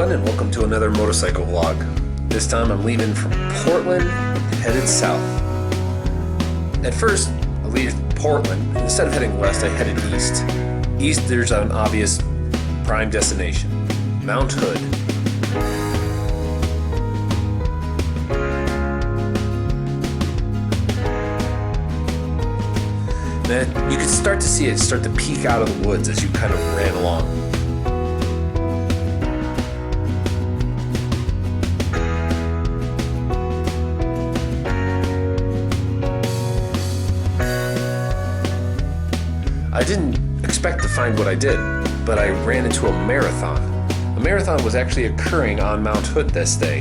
everyone, and welcome to another motorcycle vlog. This time I'm leaving from Portland, headed south. At first, I leave Portland. Instead of heading west, I headed east. East, there's an obvious prime destination, Mount Hood. And you could start to see it start to peek out of the woods as you kind of ran along. I didn't expect to find what I did, but I ran into a marathon. A marathon was actually occurring on Mount Hood this day.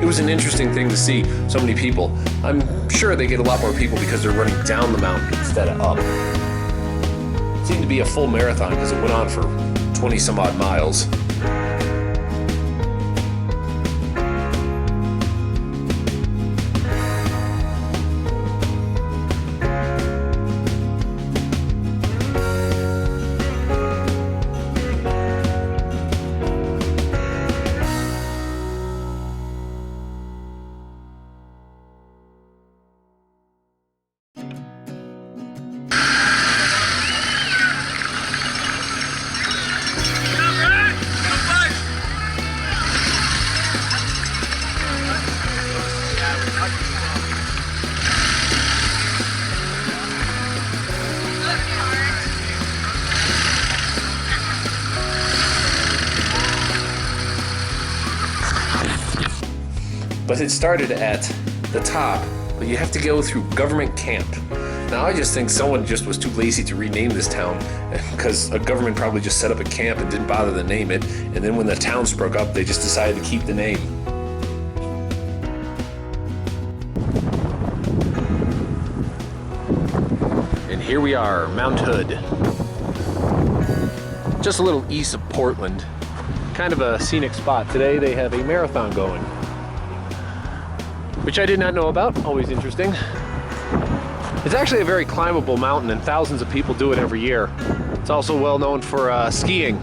It was an interesting thing to see so many people. I'm sure they get a lot more people because they're running down the mountain instead of up. It seemed to be a full marathon because it went on for 20 some odd miles. But it started at the top, but you have to go through government camp. Now I just think someone just was too lazy to rename this town because a government probably just set up a camp and didn't bother to name it, and then when the towns broke up they just decided to keep the name. And here we are, Mount Hood. Just a little east of Portland. Kind of a scenic spot. Today they have a marathon going, which I did not know about. Always interesting. It's actually a very climbable mountain and thousands of people do it every year. It's also well known for skiing.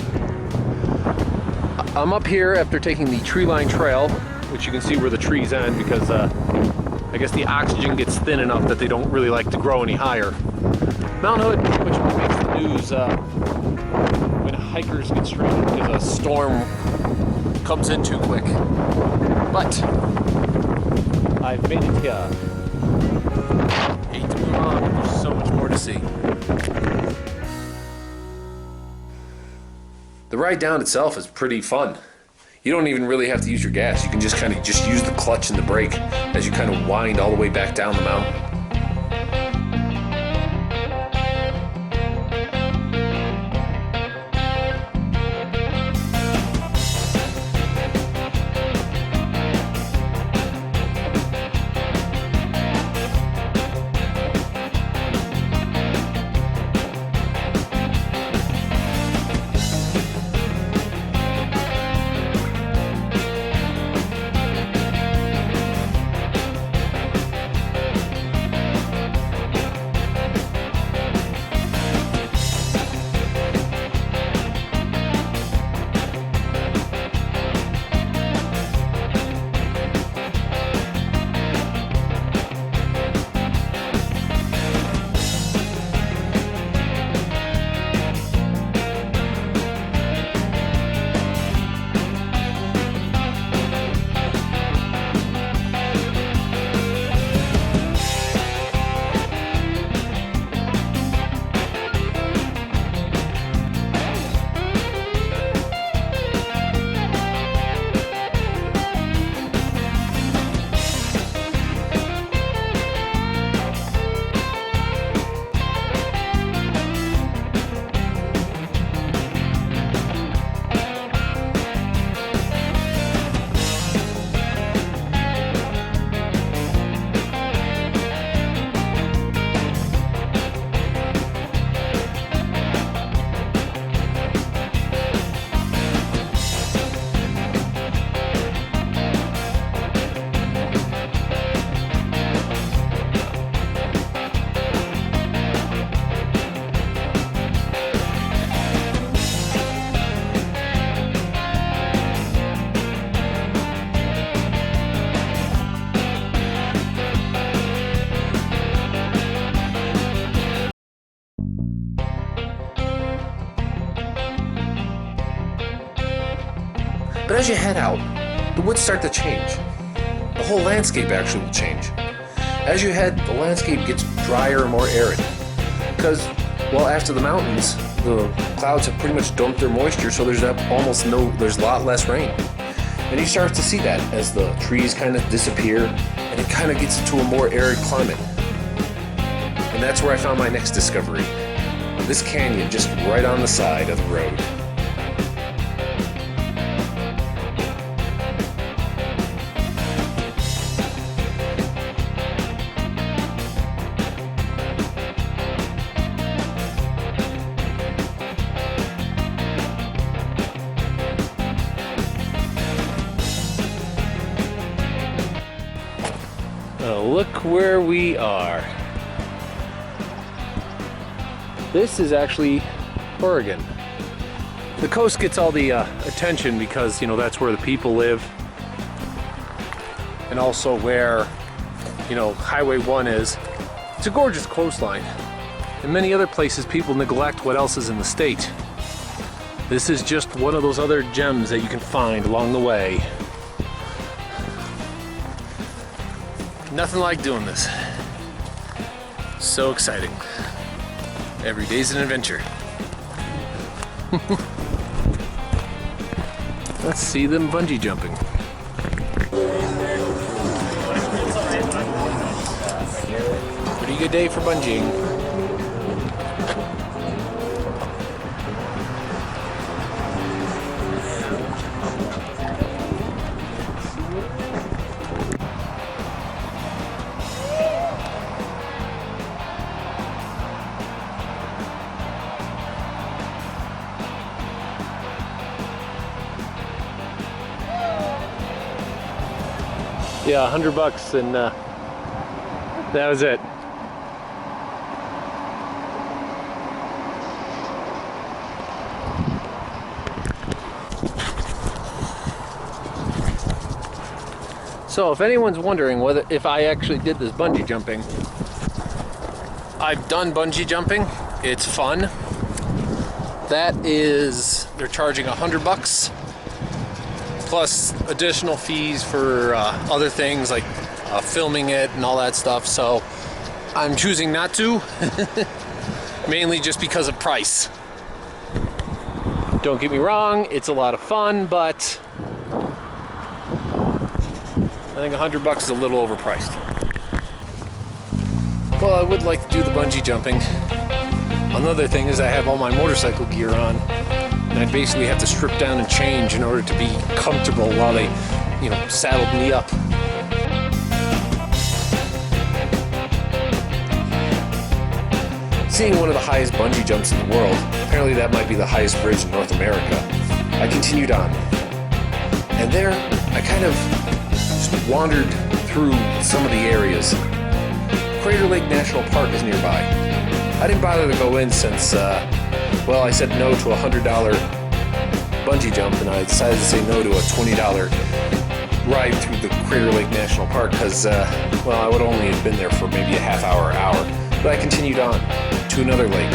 I'm up here after taking the tree line trail, which you can see where the trees end because I guess the oxygen gets thin enough that they don't really like to grow any higher. Mount Hood, which makes the news when hikers get stranded because a storm comes in too quick. But I've made it here. Hate to move on, but there's so much more to see. The ride down itself is pretty fun. You don't even really have to use your gas. You can just kind of use the clutch and the brake as you kind of wind all the way back down the mountain. But as you head out, the woods start to change. The whole landscape actually will change. As you head, the landscape gets drier and more arid. Because, well, after the mountains, the clouds have pretty much dumped their moisture, so there's a lot less rain. And you start to see that as the trees kind of disappear, and it kind of gets into a more arid climate. And that's where I found my next discovery. This canyon just right on the side of the road. Look where we are. This is actually Oregon. The coast gets all the attention because, you know, that's where the people live, and also where, you know, Highway 1 is. It's a gorgeous coastline. In many other places, people neglect what else is in the state. This is just one of those other gems that you can find along the way. Nothing like doing this. So exciting. Every day's an adventure. Let's see them bungee jumping. Pretty good day for bungeeing. Yeah, $100 and that was it. So if anyone's wondering if I actually did this bungee jumping, I've done bungee jumping. It's fun. They're charging $100. Plus additional fees for other things like filming it and all that stuff. So I'm choosing not to, mainly just because of price. Don't get me wrong, it's a lot of fun, but I think $100 is a little overpriced. Well, I would like to do the bungee jumping. Another thing is I have all my motorcycle gear on. And I basically have to strip down and change in order to be comfortable while they, you know, saddled me up. Seeing one of the highest bungee jumps in the world, apparently that might be the highest bridge in North America, I continued on. And there, I kind of just wandered through some of the areas. Crater Lake National Park is nearby. I didn't bother to go in since, well, I said no to a $100 bungee jump, and I decided to say no to a $20 ride through the Crater Lake National Park because, well, I would only have been there for maybe a half hour, but I continued on to another lake.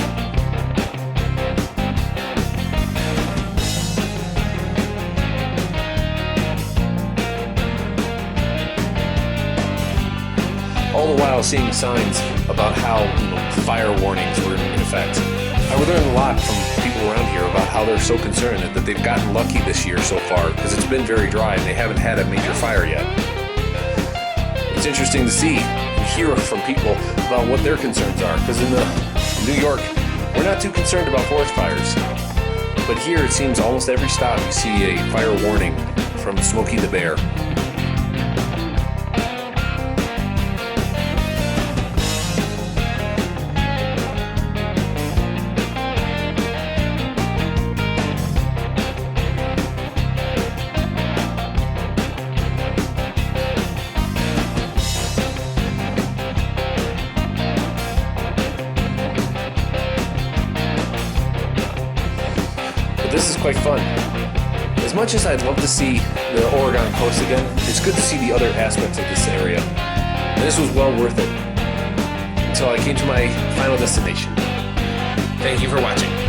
All the while seeing signs about how, you know, fire warnings were in effect. I would learn a lot from people around here about how they're so concerned that they've gotten lucky this year so far because it's been very dry and they haven't had a major fire yet. It's interesting to see and hear from people about what their concerns are, because in New York, we're not too concerned about forest fires. But here it seems almost every stop you see a fire warning from Smokey the Bear. This is quite fun. As much as I'd love to see the Oregon coast again, it's good to see the other aspects of this area. And this was well worth it until I came to my final destination. Thank you for watching.